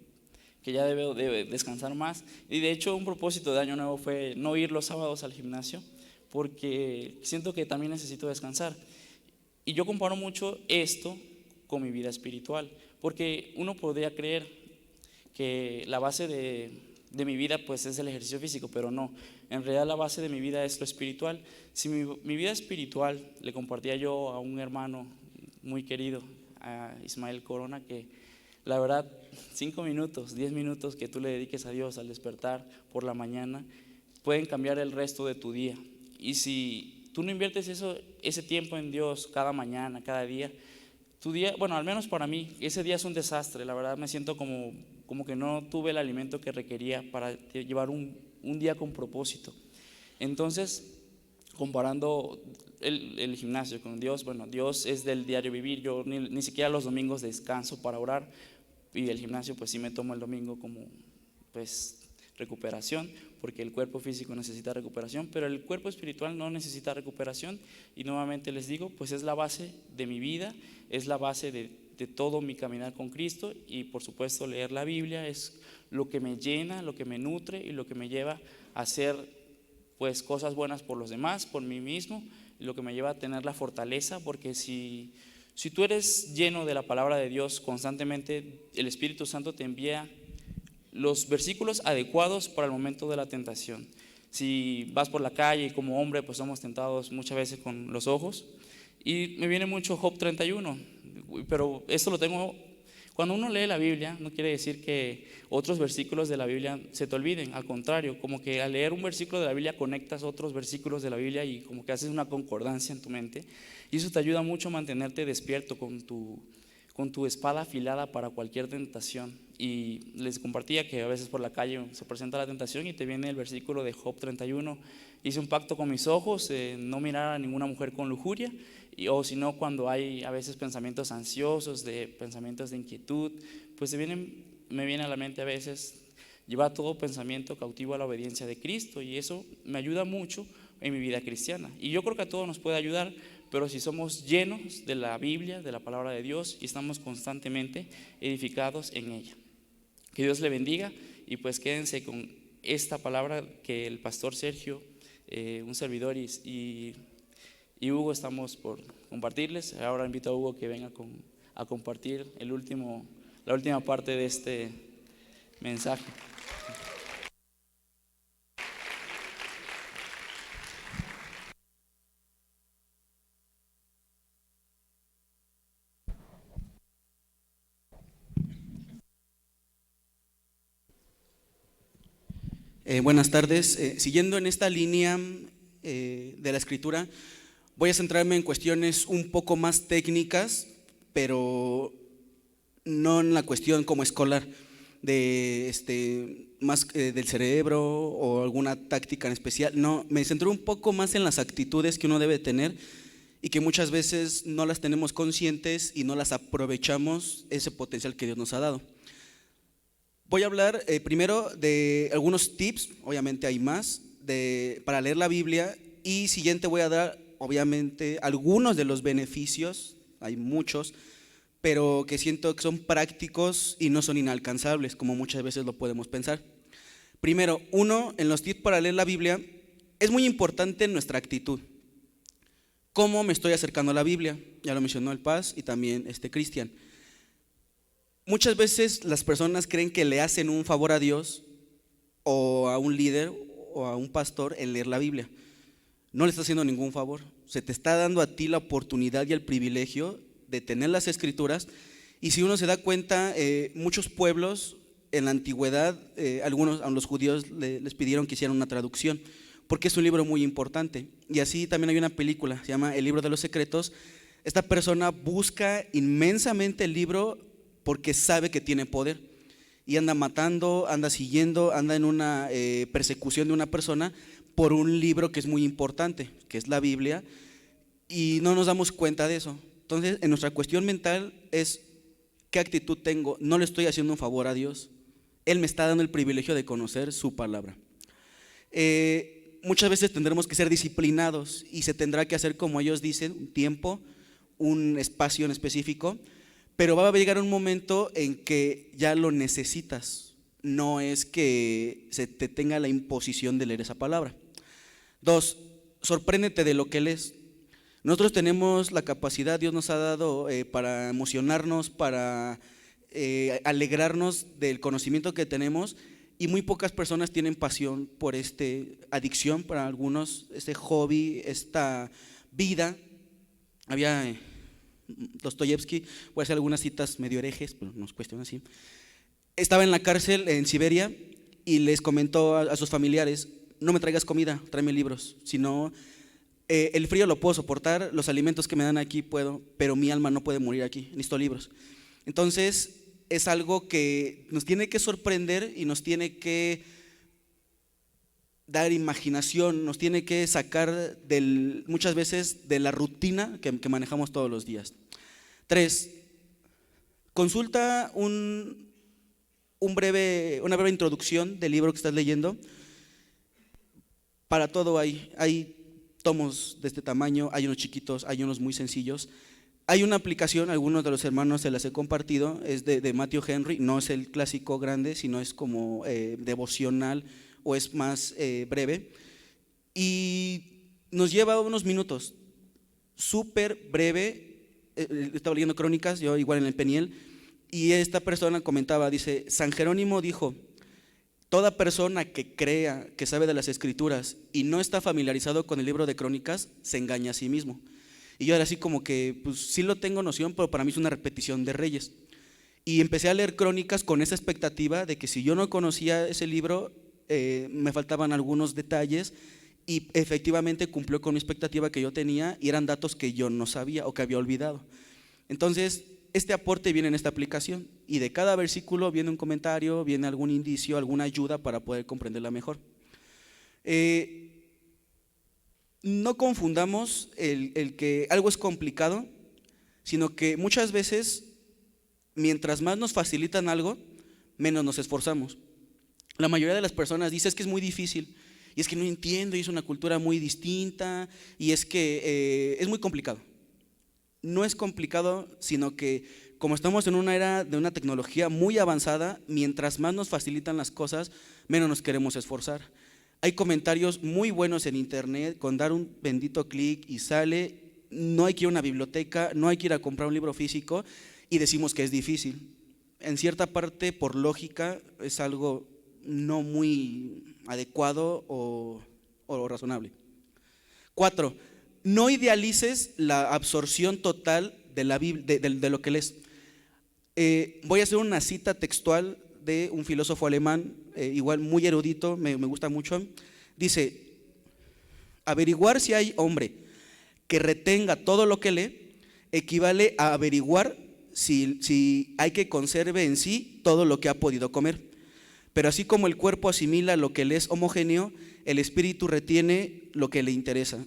ya debo de descansar más. Y de hecho un propósito de año nuevo fue no ir los sábados al gimnasio porque siento que también necesito descansar. Y yo comparo mucho esto con mi vida espiritual, porque uno podría creer que la base de mi vida pues es el ejercicio físico, pero no, en realidad la base de mi vida es lo espiritual. Si mi vida espiritual le compartía yo a un hermano muy querido, a Ismael Corona, que La verdad, 5 minutos, 10 minutos que tú le dediques a Dios al despertar por la mañana pueden cambiar el resto de tu día. Y si tú no inviertes ese tiempo en Dios cada mañana, cada día, tu día, bueno, al menos para mí, ese día es un desastre. La verdad me siento como que no tuve el alimento que requería para llevar un día con propósito. Entonces, comparando el gimnasio con Dios, bueno, Dios es del diario vivir. Yo ni siquiera los domingos descanso para orar, y el gimnasio pues sí me tomo el domingo como pues recuperación, porque el cuerpo físico necesita recuperación, pero el cuerpo espiritual no necesita recuperación. Y nuevamente les digo, pues es la base de mi vida, es la base de todo mi caminar con Cristo. Y por supuesto leer la Biblia es lo que me llena, lo que me nutre y lo que me lleva a hacer pues cosas buenas por los demás, por mí mismo, y lo que me lleva a tener la fortaleza, porque si tú eres lleno de la palabra de Dios constantemente, el Espíritu Santo te envía los versículos adecuados para el momento de la tentación. Si vas por la calle y como hombre pues somos tentados muchas veces con los ojos, y me viene mucho Job 31, pero esto lo tengo. Cuando uno lee la Biblia, no quiere decir que otros versículos de la Biblia se te olviden. Al contrario, como que al leer un versículo de la Biblia conectas otros versículos de la Biblia y como que haces una concordancia en tu mente. Y eso te ayuda mucho a mantenerte despierto con tu espada afilada para cualquier tentación. Y les compartía que a veces por la calle se presenta la tentación y te viene el versículo de Job 31. Hice un pacto con mis ojos, no mirar a ninguna mujer con lujuria. O si no, cuando hay a veces pensamientos ansiosos, pensamientos de inquietud, pues me viene a la mente a veces llevar todo pensamiento cautivo a la obediencia de Cristo, y eso me ayuda mucho en mi vida cristiana. Y yo creo que a todos nos puede ayudar, pero si somos llenos de la Biblia, de la palabra de Dios, y estamos constantemente edificados en ella. Que Dios le bendiga, y pues quédense con esta palabra que el pastor Sergio, un servidor y Hugo estamos por compartirles. Ahora invito a Hugo que venga a compartir la última parte de este mensaje. Buenas tardes. Siguiendo en esta línea de la escritura, voy a centrarme en cuestiones un poco más técnicas, pero no en la cuestión como escolar más del cerebro o alguna táctica en especial. No, me centré un poco más en las actitudes que uno debe tener y que muchas veces no las tenemos conscientes y no las aprovechamos ese potencial que Dios nos ha dado. Voy a hablar primero de algunos tips, obviamente hay más, para leer la Biblia, y siguiente voy a dar obviamente algunos de los beneficios, hay muchos, pero que siento que son prácticos y no son inalcanzables, como muchas veces lo podemos pensar. Primero, en los tips para leer la Biblia, es muy importante nuestra actitud. ¿Cómo me estoy acercando a la Biblia? Ya lo mencionó el Paz y también Cristian. Muchas veces las personas creen que le hacen un favor a Dios o a un líder o a un pastor en leer la Biblia. No le está haciendo ningún favor, se te está dando a ti la oportunidad y el privilegio de tener las escrituras. Y si uno se da cuenta, muchos pueblos en la antigüedad, a los judíos les pidieron que hicieran una traducción, porque es un libro muy importante. Y así también hay una película, se llama El libro de los secretos. Esta persona busca inmensamente el libro porque sabe que tiene poder, y anda matando, anda siguiendo, anda en una persecución de una persona por un libro que es muy importante, que es la Biblia, y no nos damos cuenta de eso. Entonces, en nuestra cuestión mental es: ¿qué actitud tengo? No le estoy haciendo un favor a Dios, Él me está dando el privilegio de conocer su palabra. Muchas veces tendremos que ser disciplinados y se tendrá que hacer, como ellos dicen, un tiempo, un espacio en específico, pero va a llegar un momento en que ya lo necesitas, no es que se te tenga la imposición de leer esa palabra. 2, sorpréndete de lo que lees. Nosotros tenemos la capacidad, Dios nos ha dado para emocionarnos, para alegrarnos del conocimiento que tenemos, y muy pocas personas tienen pasión por adicción, para algunos, hobby, esta vida. Había Dostoyevsky, voy a hacer algunas citas medio herejes, pero no es cuestión así. Estaba en la cárcel en Siberia y les comentó a sus familiares: no me traigas comida, tráeme libros, si no, el frío lo puedo soportar, los alimentos que me dan aquí puedo, pero mi alma no puede morir aquí, necesito libros. Entonces es algo que nos tiene que sorprender y nos tiene que dar imaginación, nos tiene que sacar muchas veces de la rutina que manejamos todos los días. 3, consulta una breve introducción del libro que estás leyendo. Para todo hay tomos de este tamaño, hay unos chiquitos, hay unos muy sencillos. Hay una aplicación, algunos de los hermanos se las he compartido, es de Matthew Henry, no es el clásico grande, sino es como devocional o es más breve. Y nos lleva unos minutos, súper breve. Estaba leyendo Crónicas, yo igual en el Peniel, y esta persona comentaba, dice: San Jerónimo dijo: toda persona que crea que sabe de las Escrituras y no está familiarizado con el libro de Crónicas, se engaña a sí mismo. Y yo era así como que, pues sí lo tengo noción, pero para mí es una repetición de Reyes. Y empecé a leer Crónicas con esa expectativa de que si yo no conocía ese libro, me faltaban algunos detalles, y efectivamente cumplió con mi expectativa que yo tenía, y eran datos que yo no sabía o que había olvidado. Entonces, este aporte viene en esta aplicación, y de cada versículo viene un comentario, viene algún indicio, alguna ayuda para poder comprenderla mejor. No confundamos el que algo es complicado, sino que muchas veces, mientras más nos facilitan algo, menos nos esforzamos. La mayoría de las personas dice: es que es muy difícil, y es que no entiendo, y es una cultura muy distinta, y es que es muy complicado. No es complicado, sino que como estamos en una era de una tecnología muy avanzada, mientras más nos facilitan las cosas, menos nos queremos esforzar. Hay comentarios muy buenos en internet, con dar un bendito clic y sale. No hay que ir a una biblioteca, no hay que ir a comprar un libro físico, y decimos que es difícil. En cierta parte, por lógica, es algo no muy adecuado o razonable. 4, no idealices la absorción total de la Biblia, de lo que lees. Voy a hacer una cita textual de un filósofo alemán, igual muy erudito, me gusta mucho. Dice: averiguar si hay hombre que retenga todo lo que lee equivale a averiguar si hay que conserve en sí todo lo que ha podido comer. Pero así como el cuerpo asimila lo que le es homogéneo, el espíritu retiene lo que le interesa.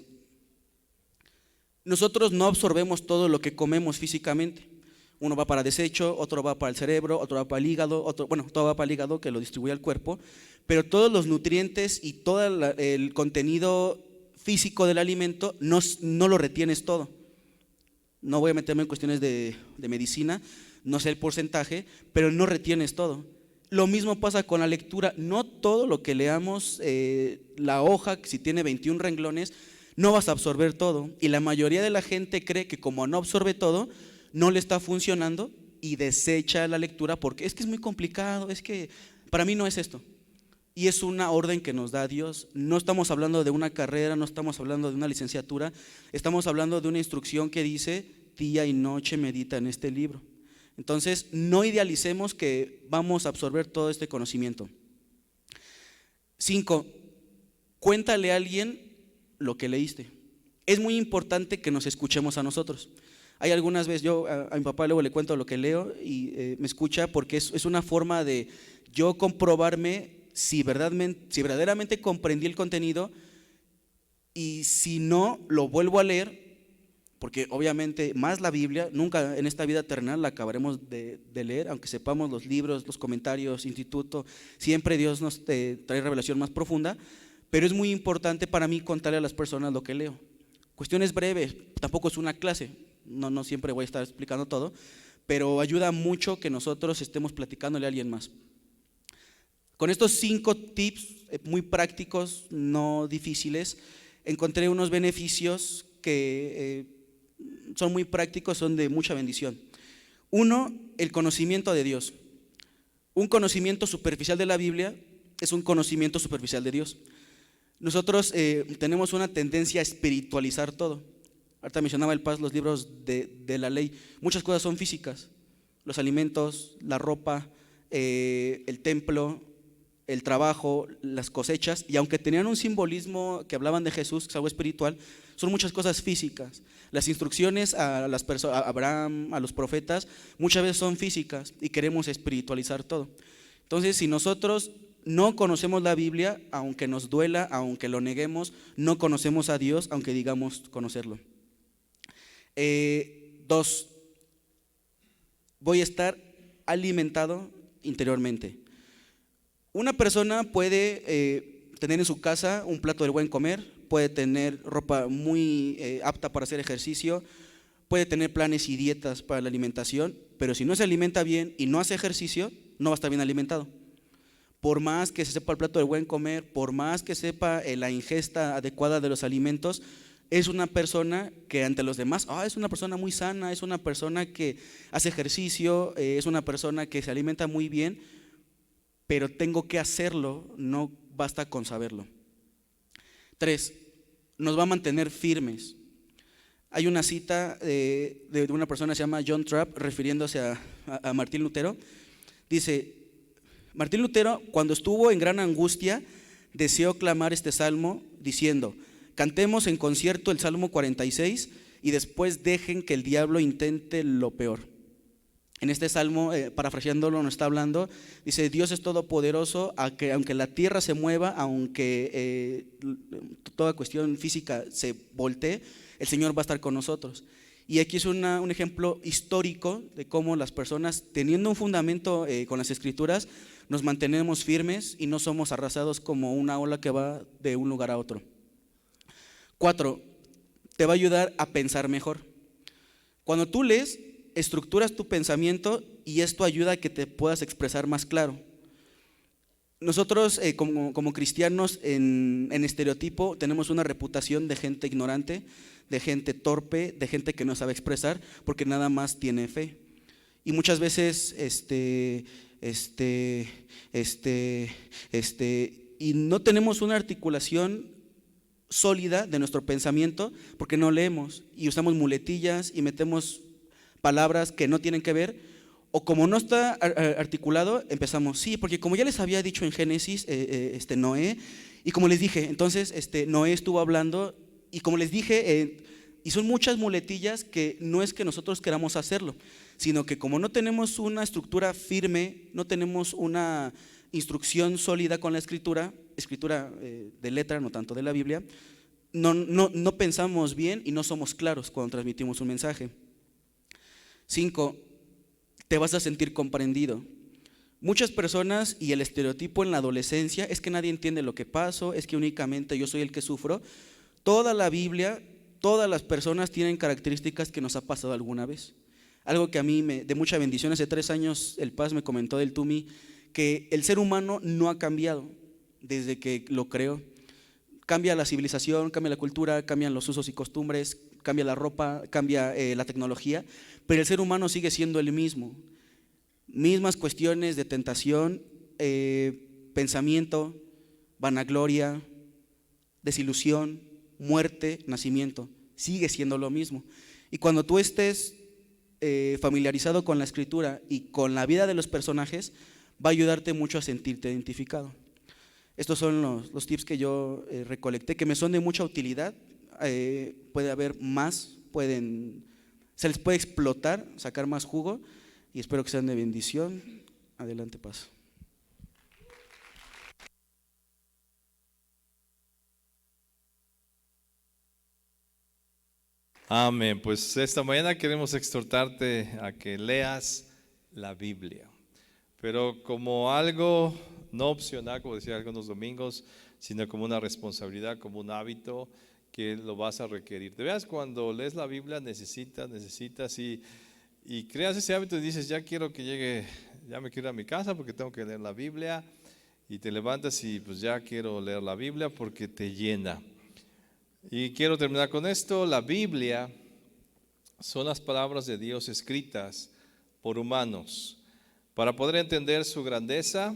Nosotros no absorbemos todo lo que comemos físicamente. Uno va para desecho, otro va para el cerebro, otro va para el hígado, todo va para el hígado, que lo distribuye al cuerpo, pero todos los nutrientes y todo el contenido físico del alimento no lo retienes todo. No voy a meterme en cuestiones de medicina, no sé el porcentaje, pero no retienes todo. Lo mismo pasa con la lectura. No todo lo que leamos, la hoja, si tiene 21 renglones, no vas a absorber todo. Y la mayoría de la gente cree que como no absorbe todo, no le está funcionando y desecha la lectura porque es que es muy complicado, es que para mí no es esto. Y es una orden que nos da Dios. No estamos hablando de una carrera, no estamos hablando de una licenciatura, estamos hablando de una instrucción que dice: día y noche medita en este libro. Entonces, no idealicemos que vamos a absorber todo este conocimiento. 5, cuéntale a alguien lo que leíste. Es muy importante que nos escuchemos a nosotros. Hay algunas veces, yo a mi papá luego le cuento lo que leo y me escucha, porque es una forma de yo comprobarme si verdaderamente comprendí el contenido, y si no, lo vuelvo a leer. Porque obviamente más la Biblia, nunca en esta vida terrenal la acabaremos de leer, aunque sepamos los libros, los comentarios, instituto, siempre Dios nos trae revelación más profunda, pero es muy importante para mí contarle a las personas lo que leo. Cuestiones breves, tampoco es una clase, no siempre voy a estar explicando todo, pero ayuda mucho que nosotros estemos platicándole a alguien más. Con estos 5 tips muy prácticos, no difíciles, encontré unos beneficios que son muy prácticos, son de mucha bendición. 1, el conocimiento de Dios. Un conocimiento superficial de la Biblia es un conocimiento superficial de Dios. Nosotros tenemos una tendencia a espiritualizar todo. Ahorita mencionaba el Paz los libros de la ley. Muchas cosas son físicas. Los alimentos, la ropa, el templo, el trabajo, las cosechas. Y aunque tenían un simbolismo que hablaban de Jesús, que es algo espiritual, son muchas cosas físicas. Las instrucciones a las personas, a Abraham, a los profetas, muchas veces son físicas y queremos espiritualizar todo. Entonces, si nosotros no conocemos la Biblia, aunque nos duela, aunque lo neguemos, no conocemos a Dios, aunque digamos conocerlo. 2. Voy a estar alimentado interiormente. Una persona puede tener en su casa un plato del buen comer, puede tener ropa muy apta para hacer ejercicio, puede tener planes y dietas para la alimentación, pero si no se alimenta bien y no hace ejercicio, no va a estar bien alimentado. Por más que se sepa el plato del buen comer, por más que sepa la ingesta adecuada de los alimentos, es una persona que ante los demás, es una persona muy sana, es una persona que hace ejercicio, es una persona que se alimenta muy bien, pero tengo que hacerlo, no basta con saberlo. 3, nos va a mantener firmes. Hay una cita de una persona que se llama John Trapp, refiriéndose a Martín Lutero. Dice, Martín Lutero, cuando estuvo en gran angustia, deseó clamar este salmo diciendo: cantemos en concierto el Salmo 46 y después dejen que el diablo intente lo peor. En este salmo, parafraseándolo, nos está hablando, dice: Dios es todopoderoso, aunque la tierra se mueva, aunque toda cuestión física se voltee, el Señor va a estar con nosotros. Y aquí es un ejemplo histórico de cómo las personas, teniendo un fundamento con las Escrituras, nos mantenemos firmes y no somos arrasados como una ola que va de un lugar a otro. 4, te va a ayudar a pensar mejor. Cuando tú lees, estructuras tu pensamiento y esto ayuda a que te puedas expresar más claro. Nosotros como cristianos en estereotipo tenemos una reputación de gente ignorante, de gente torpe, de gente que no sabe expresar porque nada más tiene fe. Y muchas veces y no tenemos una articulación sólida de nuestro pensamiento porque no leemos y usamos muletillas y metemos palabras que no tienen que ver, o como no está articulado, empezamos, sí, porque como ya les había dicho en Génesis, Noé, y como les dije, entonces Noé estuvo hablando, y como les dije, y son muchas muletillas que no es que nosotros queramos hacerlo, sino que como no tenemos una estructura firme, no tenemos una instrucción sólida con la escritura de letra, no tanto de la Biblia, no pensamos bien y no somos claros cuando transmitimos un mensaje. 5, te vas a sentir comprendido. Muchas personas, y el estereotipo en la adolescencia, es que nadie entiende lo que pasó, es que únicamente yo soy el que sufro. Toda la Biblia, todas las personas tienen características que nos ha pasado alguna vez. Algo que a mí de mucha bendición, hace 3 años el Paz me comentó del Tumi, que el ser humano no ha cambiado desde que lo creó. Cambia la civilización, cambia la cultura, cambian los usos y costumbres, cambia la ropa, cambia la tecnología, pero el ser humano sigue siendo el mismo. Mismas cuestiones de tentación, pensamiento, vanagloria, desilusión, muerte, nacimiento, sigue siendo lo mismo. Y cuando tú estés familiarizado con la escritura y con la vida de los personajes, va a ayudarte mucho a sentirte identificado. Estos son los tips que yo recolecté, que me son de mucha utilidad. Puede haber más, se les puede explotar, sacar más jugo, y espero que sean de bendición. Adelante, Paz. Amén. Pues esta mañana queremos exhortarte a que leas la Biblia, pero como algo no opcional, como decía algunos domingos, sino como una responsabilidad, como un hábito que lo vas a requerir. De veras, cuando lees la Biblia necesitas y creas ese hábito y dices, ya quiero que llegue, ya me quiero ir a mi casa porque tengo que leer la Biblia, y te levantas y pues ya quiero leer la Biblia porque te llena. Y quiero terminar con esto. La Biblia son las palabras de Dios escritas por humanos para poder entender su grandeza,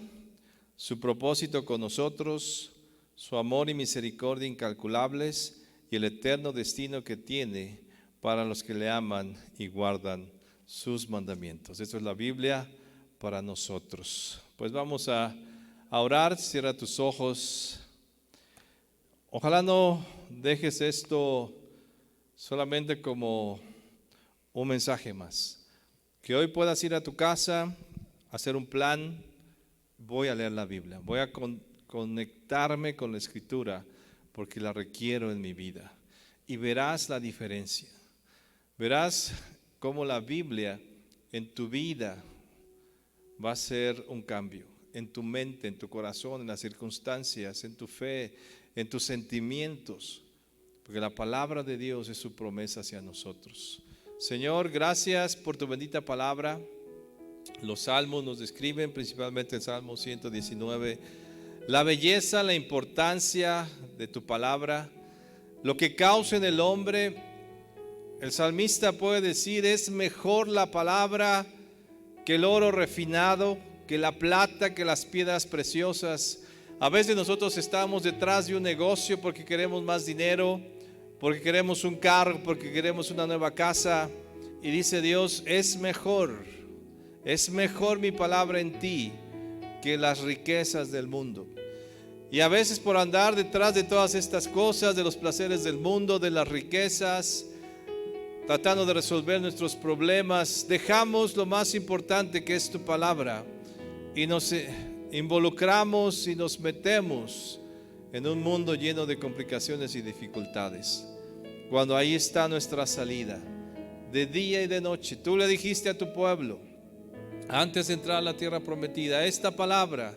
su propósito con nosotros, su amor y misericordia incalculables y el eterno destino que tiene para los que le aman y guardan sus mandamientos. Esto es la Biblia para nosotros. Pues vamos a orar. Cierra tus ojos. Ojalá no dejes esto solamente como un mensaje más. Que hoy puedas ir a tu casa, hacer un plan. Voy a leer la Biblia, voy a conectarme con la Escritura porque la requiero en mi vida. Y verás la diferencia. Verás cómo la Biblia en tu vida va a ser un cambio. En tu mente, en tu corazón, en las circunstancias, en tu fe, en tus sentimientos. Porque la palabra de Dios es su promesa hacia nosotros. Señor, gracias por tu bendita palabra. Los salmos nos describen, principalmente el Salmo 119, la belleza, la importancia de tu palabra, lo que causa en el hombre. El salmista puede decir, es mejor la palabra que el oro refinado, que la plata, que las piedras preciosas. A veces nosotros estamos detrás de un negocio porque queremos más dinero, porque queremos un carro, porque queremos una nueva casa. Y dice Dios, es mejor mi palabra en ti que las riquezas del mundo. Y a veces por andar detrás de todas estas cosas, de los placeres del mundo, de las riquezas, tratando de resolver nuestros problemas, dejamos lo más importante que es tu palabra y nos involucramos y nos metemos en un mundo lleno de complicaciones y dificultades. Cuando ahí está nuestra salida, de día y de noche. Tú le dijiste a tu pueblo, antes de entrar a la tierra prometida, esta palabra,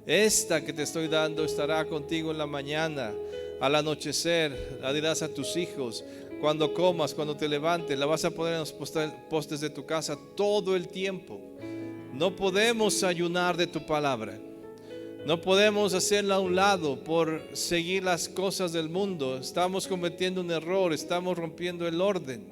esta que te estoy dando, estará contigo en la mañana, al anochecer, la dirás a tus hijos, cuando comas, cuando te levantes, la vas a poner en los postes de tu casa todo el tiempo. No podemos ayunar de tu palabra. No podemos hacerla a un lado por seguir las cosas del mundo. Estamos cometiendo un error, estamos rompiendo el orden.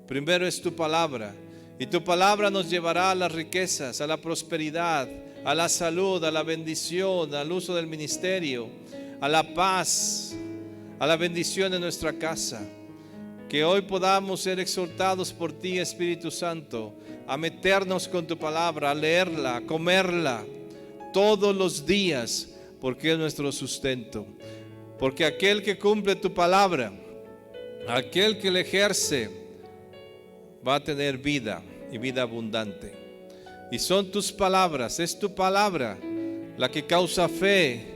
Primero es tu palabra. Y tu palabra nos llevará a las riquezas, a la prosperidad, a la salud, a la bendición, al uso del ministerio, a la paz, a la bendición de nuestra casa. Que hoy podamos ser exhortados por ti, Espíritu Santo, a meternos con tu palabra, a leerla, a comerla todos los días, porque es nuestro sustento. Porque aquel que cumple tu palabra, aquel que la ejerce, va a tener vida y vida abundante. Y son tus palabras, es tu palabra la que causa fe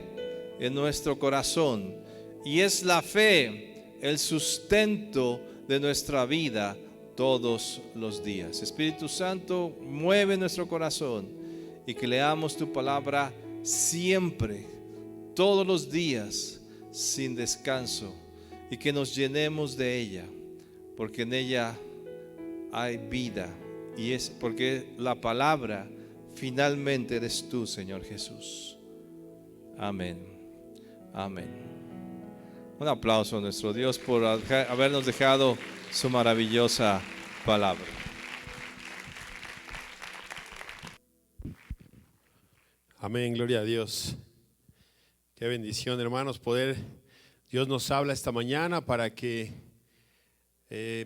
en nuestro corazón. Y es la fe el sustento de nuestra vida todos los días. Espíritu Santo, mueve nuestro corazón y que leamos tu palabra siempre, todos los días, sin descanso, y que nos llenemos de ella, porque en ella hay vida, y es porque la palabra finalmente eres tú, Señor Jesús. Amén. Amén. Un aplauso a nuestro Dios por habernos dejado su maravillosa palabra. Amén, gloria a Dios. Qué bendición, hermanos, Dios nos habla esta mañana para que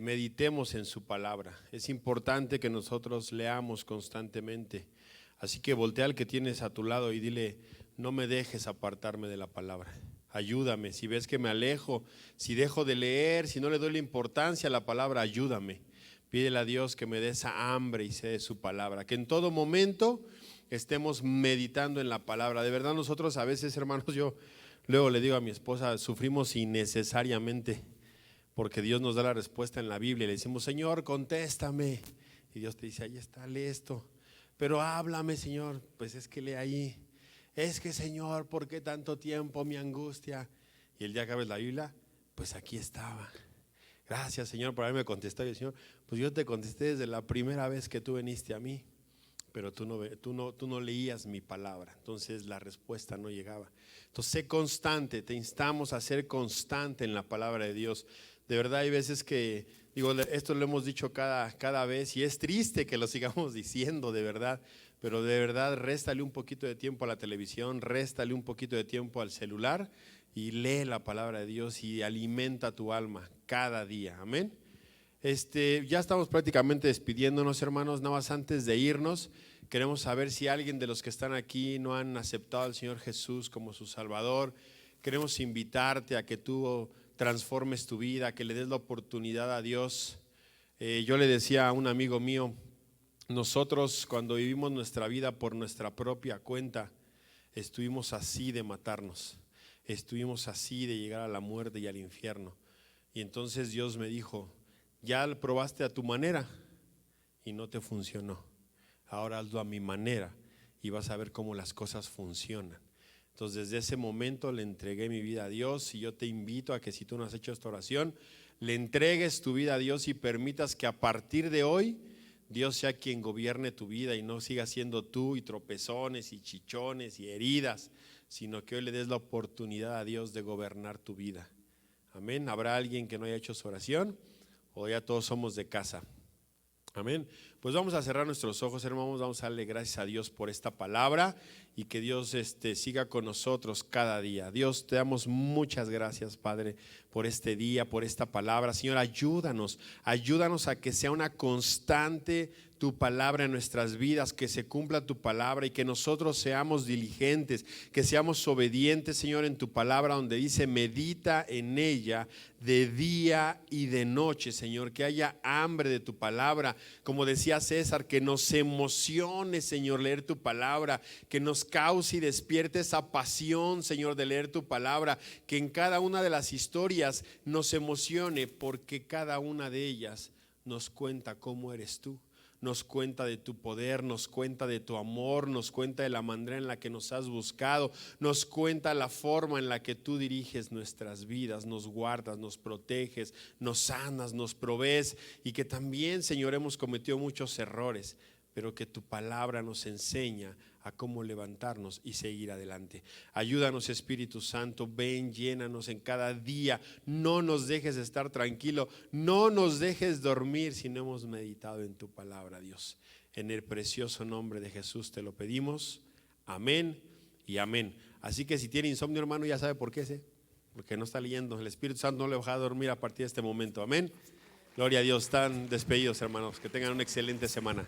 meditemos en su palabra. Es importante que nosotros leamos constantemente. Así que voltea al que tienes a tu lado y dile, no me dejes apartarme de la palabra. Ayúdame, si ves que me alejo, si dejo de leer, si no le doy la importancia a la palabra, ayúdame. Pídele a Dios que me dé esa hambre y sed de su palabra, que en todo momento estemos meditando en la palabra. De verdad nosotros a veces, hermanos, yo luego le digo a mi esposa, sufrimos innecesariamente, porque Dios nos da la respuesta en la Biblia. Le decimos, Señor, contéstame. Y Dios te dice, ahí está, lee esto. Pero háblame, Señor. Pues es que lee ahí. Es que, Señor, ¿por qué tanto tiempo mi angustia? Y el día que abres la Biblia, pues aquí estaba. Gracias, Señor, por haberme contestado. Y el Señor, pues yo te contesté desde la primera vez que tú viniste a mí, pero tú no leías mi palabra. Entonces la respuesta no llegaba. Entonces sé constante, te instamos a ser constante en la palabra de Dios. De verdad hay veces que, esto lo hemos dicho cada vez y es triste que lo sigamos diciendo, de verdad. Pero de verdad, réstale un poquito de tiempo a la televisión, réstale un poquito de tiempo al celular y lee la palabra de Dios y alimenta tu alma cada día. Amén. Ya estamos prácticamente despidiéndonos, hermanos. Nada más antes de irnos, queremos saber si alguien de los que están aquí no han aceptado al Señor Jesús como su Salvador. Queremos invitarte a que tú transformes tu vida, que le des la oportunidad a Dios. Yo le decía a un amigo mío, nosotros cuando vivimos nuestra vida por nuestra propia cuenta, estuvimos así de matarnos, estuvimos así de llegar a la muerte y al infierno. Y entonces Dios me dijo, ya lo probaste a tu manera y no te funcionó, ahora hazlo a mi manera y vas a ver cómo las cosas funcionan. Entonces desde ese momento le entregué mi vida a Dios, y yo te invito a que si tú no has hecho esta oración, le entregues tu vida a Dios y permitas que a partir de hoy Dios sea quien gobierne tu vida y no siga siendo tú y tropezones y chichones y heridas, sino que hoy le des la oportunidad a Dios de gobernar tu vida. Amén. ¿Habrá alguien que no haya hecho su oración o ya todos somos de casa? Amén. Pues vamos a cerrar nuestros ojos, hermanos, vamos a darle gracias a Dios por esta palabra y que Dios siga con nosotros cada día. Dios, te damos muchas gracias, Padre, por este día, por esta palabra. Señor, ayúdanos a que sea una constante tu palabra en nuestras vidas, que se cumpla tu palabra y que nosotros seamos diligentes, que seamos obedientes, Señor, en tu palabra, donde dice medita en ella de día y de noche, Señor, que haya hambre de tu palabra, como decía César, que nos emocione, Señor, leer tu palabra, que nos cause y despierte esa pasión, Señor, de leer tu palabra, que en cada una de las historias nos emocione, porque cada una de ellas nos cuenta cómo eres tú. Nos cuenta de tu poder, nos cuenta de tu amor, nos cuenta de la manera en la que nos has buscado, nos cuenta la forma en la que tú diriges nuestras vidas, nos guardas, nos proteges, nos sanas, nos provees, y que también, Señor, hemos cometido muchos errores, pero que tu palabra nos enseña a cómo levantarnos y seguir adelante. Ayúdanos, Espíritu Santo, ven, llénanos en cada día, no nos dejes estar tranquilo, no nos dejes dormir si no hemos meditado en tu palabra, Dios. En el precioso nombre de Jesús te lo pedimos, amén y amén. Así que si tiene insomnio, hermano, ya sabe por qué, ¿sí? Porque no está leyendo, el Espíritu Santo no le va a dormir a partir de este momento, amén. Gloria a Dios, están despedidos, hermanos, que tengan una excelente semana.